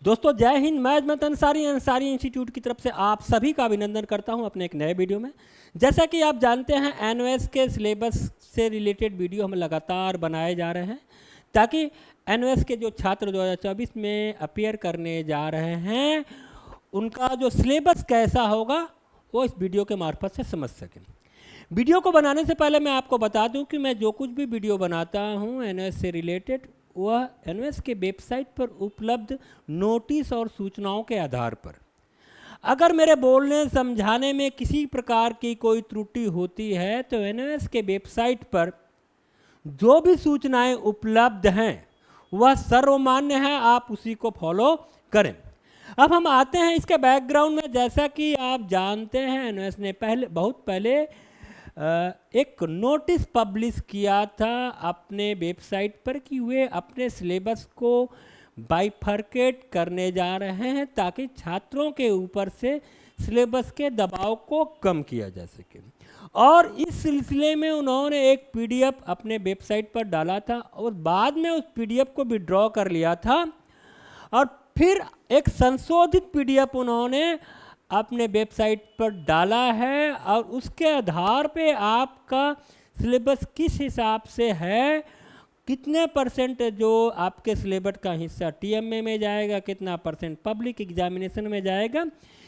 दोस्तों जय हिंद। मैं अंसारी इंस्टीट्यूट की तरफ से आप सभी का अभिनंदन करता हूं अपने एक नए वीडियो में। जैसा कि आप जानते हैं एनओएस के सिलेबस से रिलेटेड वीडियो हम लगातार बनाए जा रहे हैं ताकि एनओएस के जो छात्र 2024 में अपीयर करने जा रहे हैं उनका जो सिलेबस कैसा होगा वो इस वीडियो के मार्फत से समझ सकें। वीडियो को बनाने से पहले मैं आपको बता दूं कि मैं जो कुछ भी वीडियो बनाता हूं एनओएस से रिलेटेड वह एनओएस के वेबसाइट पर उपलब्ध नोटिस और सूचनाओं के आधार पर, अगर मेरे बोलने समझाने में किसी प्रकार की कोई त्रुटि होती है तो एनओएस के वेबसाइट पर जो भी सूचनाएं उपलब्ध हैं वह सर्वमान्य है, आप उसी को फॉलो करें। अब हम आते हैं इसके बैकग्राउंड में। जैसा कि आप जानते हैं एनओएस ने बहुत पहले एक नोटिस पब्लिश किया था अपने वेबसाइट पर कि वे अपने सिलेबस को बाइफरकेट करने जा रहे हैं ताकि छात्रों के ऊपर से सिलेबस के दबाव को कम किया जा सके। और इस सिलसिले में उन्होंने एक पीडीएफ अपने वेबसाइट पर डाला था और बाद में उस पीडीएफ को विड्रॉ कर लिया था और फिर एक संशोधित पीडीएफ उन्होंने अपने वेबसाइट पर डाला है और उसके आधार पे आपका सिलेबस किस हिसाब से है, कितने परसेंट जो आपके सिलेबस का हिस्सा टीएमए में जाएगा, कितना परसेंट पब्लिक एग्जामिनेशन में जाएगा,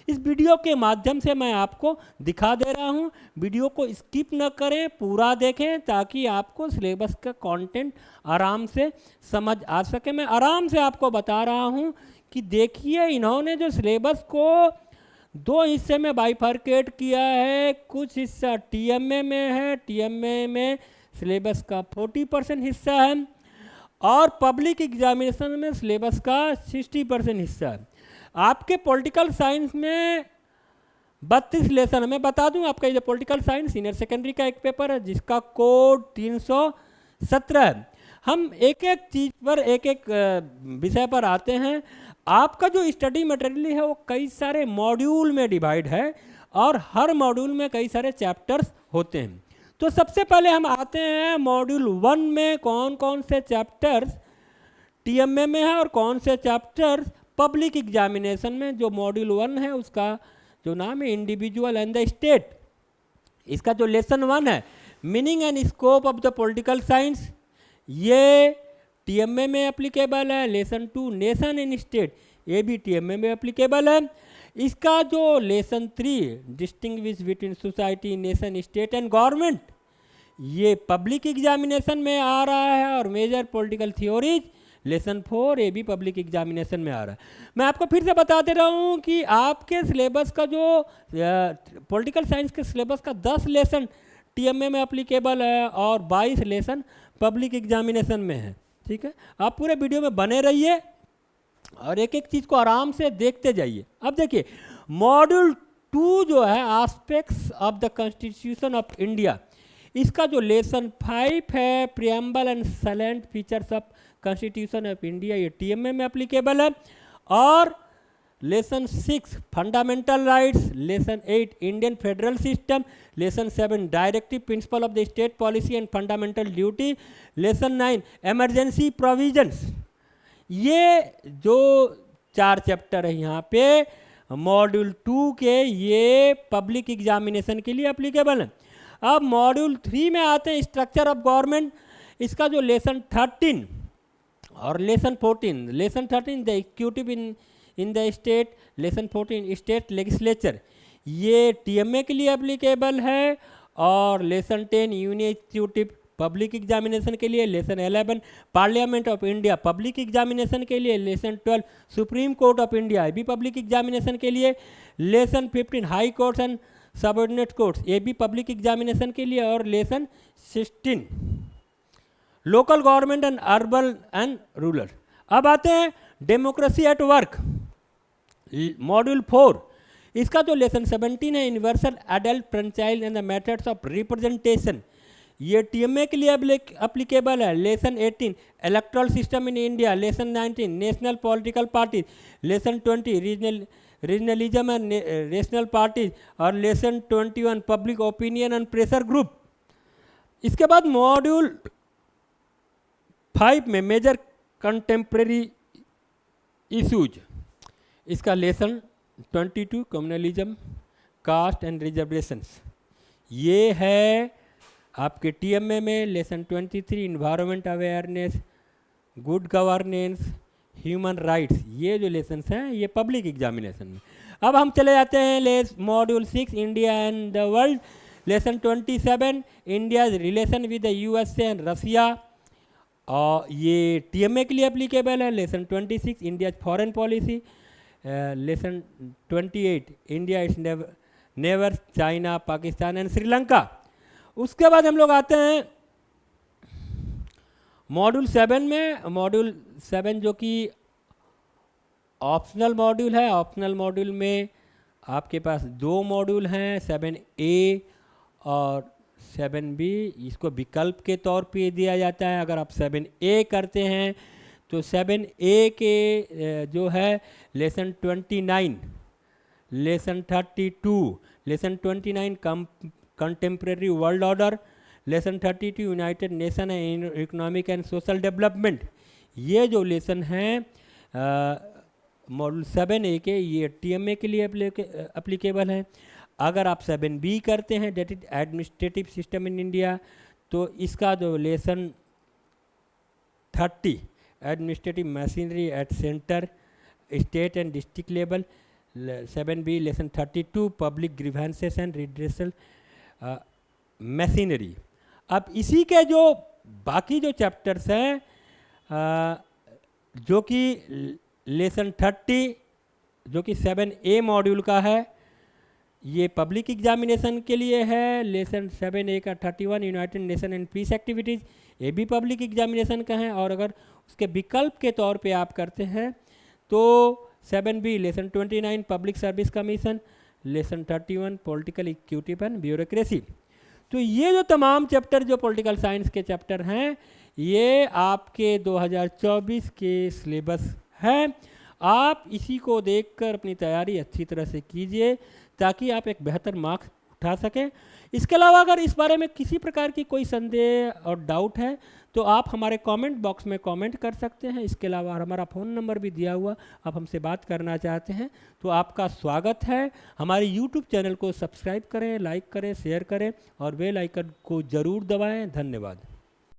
इस वीडियो के माध्यम से मैं आपको दिखा दे रहा हूं। वीडियो को स्किप न करें, पूरा देखें ताकि आपको सिलेबस का कंटेंट आराम से समझ आ सके। मैं आराम से आपको बता रहा हूं कि देखिए इन्होंने जो सिलेबस को दो हिस्से में बाइफरकेट किया है। कुछ हिस्सा टीएमए में है, टीएमए में सिलेबस का 40% हिस्सा है और पब्लिक एग्जामिनेशन में सिलेबस का 60% हिस्सा है। आपके पॉलिटिकल साइंस में 32 लेसन है। मैं बता दूं आपका ये पॉलिटिकल साइंस सीनियर सेकेंडरी का एक पेपर है जिसका कोड 317 है। हम एक एक चीज़ पर एक एक विषय पर आते हैं। आपका जो स्टडी मटेरियल है वो कई सारे मॉड्यूल में डिवाइड है और हर मॉड्यूल में कई सारे चैप्टर्स होते हैं। तो सबसे पहले हम आते हैं मॉड्यूल 1 में कौन कौन से चैप्टर्स टीएमए में है और कौन से चैप्टर्स पब्लिक एग्जामिनेशन में। जो मॉड्यूल 1 है उसका जो नाम है इंडिविजुअल एंड द स्टेट। इसका जो लेसन 1 है meaning and scope of the political science, ये टीएमए में एप्लीकेबल है। लेसन 2 नेशन एंड स्टेट, ये भी टीएमए में एप्लीकेबल है। इसका जो lesson 3 distinguish between society, nation, state and government, ये पब्लिक एग्जामिनेशन में आ रहा है। और मेजर पॉलिटिकल थ्योरीज लेसन 4, ये भी पब्लिक एग्जामिनेशन में आ रहा है। मैं आपको फिर से बता दे रहा हूँ कि आपके सिलेबस का जो पॉलिटिकल साइंस के सिलेबस का 10 लेसन टीएमए में एप्लीकेबल है और 22 लेसन पब्लिक एग्जामिनेशन में है। ठीक है, आप पूरे वीडियो में बने रहिए और एक एक चीज़ को आराम से देखते जाइए। अब देखिए मॉड्यूल 2 जो है aspects of the constitution of India, इसका जो लेसन 5 है preamble and salient features of constitution of India, ये टीएमए में एप्लीकेबल है। और lesson 6 fundamental rights, lesson 8 Indian federal system, lesson 7 directive principle of the state policy and fundamental duty, lesson 9 emergency provisions. ये जो 4 chapter है यहाँ पे module 2 के, ये पब्लिक एग्जामिनेशन के लिए एप्लीकेबल है। अब मॉड्यूल 3 में आते हैं स्ट्रक्चर ऑफ गवर्नमेंट। इसका जो लेसन 13 और lesson 14, lesson 13 the executive in the state, lesson 14 state legislature, ये टीएमए के लिए एप्लीकेबल है। और lesson 10 union executive public examination के लिए, lesson 11 parliament of India public examination के लिए, lesson 12 supreme court of India भी पब्लिक एग्जामिनेशन के लिए, lesson 15 high courts and subordinate courts, ये भी पब्लिक एग्जामिनेशन के लिए। और lesson 16 local government and urban and rural. अब आते हैं डेमोक्रेसी एट वर्क मॉड्यूल 4। इसका जो लेसन 17 है universal adult franchise and the methods of representation, ये टीएमए के लिए एप्लीकेबल है। Lesson 18 electoral system in India, lesson 19 national political parties, lesson 20 regionalism and national parties और lesson 21 public opinion and pressure group. इसके बाद module 5 में major contemporary issues, इसका lesson 22 communalism, caste and reservations, ये है आपके टीएमए में। Lesson 23 environment awareness, good governance, human rights, ये जो लेसन्स हैं ये पब्लिक एग्जामिनेशन में। अब हम चले जाते हैं module 6 India and the world. Lesson 27 India relation with the USA and Russia, और ये टीएमए के लिए एप्लीकेबल है। Lesson 26 India foreign policy. Lesson 28 India is never China, Pakistan and Sri Lanka. उसके बाद हम लोग आते हैं मॉड्यूल 7 में। मॉड्यूल 7 जो कि ऑप्शनल मॉड्यूल है। ऑप्शनल मॉड्यूल में आपके पास 2 मॉड्यूल हैं, 7A और 7B। इसको विकल्प के तौर पे दिया जाता है। अगर आप 7A करते हैं तो 7A के जो है lesson 29, lesson 32, lesson 29 contemporary world order, lesson 32 United Nation and economic and social development. ये जो लेसन हैं मॉड्यूल 7A के, ये टीएमए के लिए एप्लीकेबल हैं। अगर आप 7B करते हैं that is administrative system in India, तो इसका जो lesson 30 administrative machinery at centre state and district level, 7B lesson 32 public grievances and redressal machinery. अब इसी के जो बाकी जो चैप्टर्स हैं जो कि लेसन 30 जो कि 7A मॉड्यूल का है, ये पब्लिक एग्जामिनेशन के लिए है। लेसन 7A का 31 United Nation and peace activities, ये भी पब्लिक एग्जामिनेशन का है। और अगर उसके विकल्प के तौर पे आप करते हैं तो 7B lesson 29 public service commission, lesson 31 political equity and bureaucracy. तो ये जो तमाम चैप्टर जो पॉलिटिकल साइंस के चैप्टर हैं ये आपके 2024 के सिलेबस हैं। आप इसी को देखकर अपनी तैयारी अच्छी तरह से कीजिए ताकि आप एक बेहतर मार्क्स उठा सकें। इसके अलावा अगर इस बारे में किसी प्रकार की कोई संदेह और डाउट है तो आप हमारे कमेंट बॉक्स में कमेंट कर सकते हैं। इसके अलावा हमारा फ़ोन नंबर भी दिया हुआ, आप हमसे बात करना चाहते हैं तो आपका स्वागत है। हमारे यूट्यूब चैनल को सब्सक्राइब करें, लाइक करें, शेयर करें और बेल आइकन को ज़रूर दबाएं। धन्यवाद।